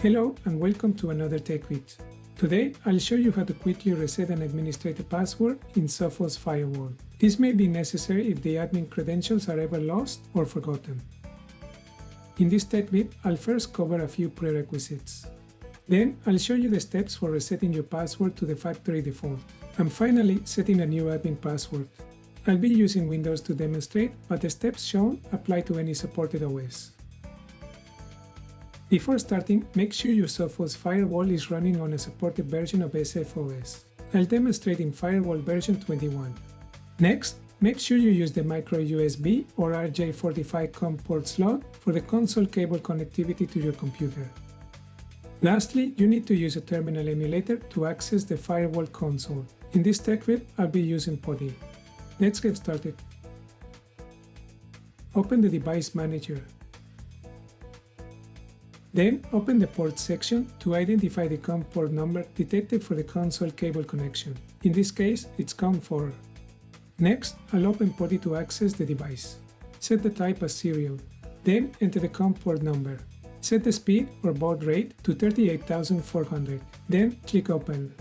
Hello and welcome to another Techvids. Today I'll show you how to quickly reset and administrate a password in Sophos Firewall. This may be necessary if the admin credentials are ever lost or forgotten. In this Techvid, I'll first cover a few prerequisites. Then I'll show you the steps for resetting your password to the factory default. And finally, setting a new admin password. I'll be using Windows to demonstrate, but the steps shown apply to any supported OS. Before starting, make sure your Sophos Firewall is running on a supported version of SFOS. I'll demonstrate in Firewall version 21. Next, make sure you use the micro USB or RJ45 COM port slot for the console cable connectivity to your computer. Lastly, you need to use a terminal emulator to access the Firewall console. In this Techvid, I'll be using PuTTY. Let's get started. Open the Device Manager. Then open the port section to identify the COM port number detected for the console cable connection. In this case, it's COM4. Next, I'll open PuTTY to access the device. Set the type as serial. Then enter the COM port number. Set the speed or baud rate to 38,400. Then click Open.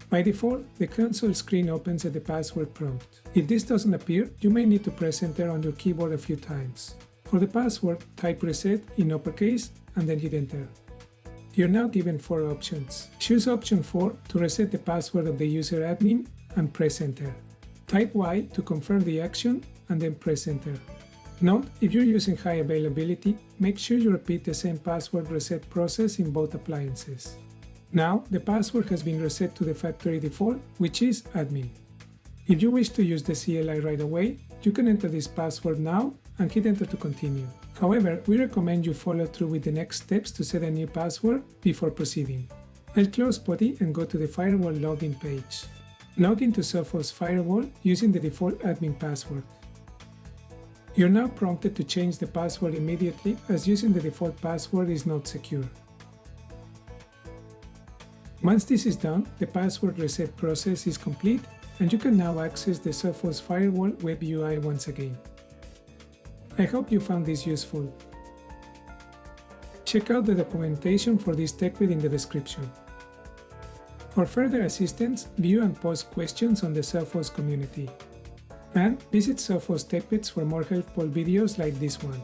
By default, the console screen opens at the password prompt. If this doesn't appear, you may need to press Enter on your keyboard a few times. For the password, type reset in uppercase and then hit Enter. You're now given 4 options. Choose option 4 to reset the password of the user admin and press Enter. Type Y to confirm the action and then press Enter. Note, if you're using high availability, make sure you repeat the same password reset process in both appliances. Now, the password has been reset to the factory default, which is admin. If you wish to use the CLI right away, you can enter this password now and hit Enter to continue. However, we recommend you follow through with the next steps to set a new password before proceeding. I'll close PuTTY and go to the Firewall login page. Log into Sophos Firewall using the default admin password. You're now prompted to change the password immediately as using the default password is not secure. Once this is done, the password reset process is complete and you can now access the Sophos Firewall web UI once again. I hope you found this useful. Check out the documentation for this Techvid in the description. For further assistance, view and post questions on the Sophos community. And visit Sophos Techvids for more helpful videos like this one.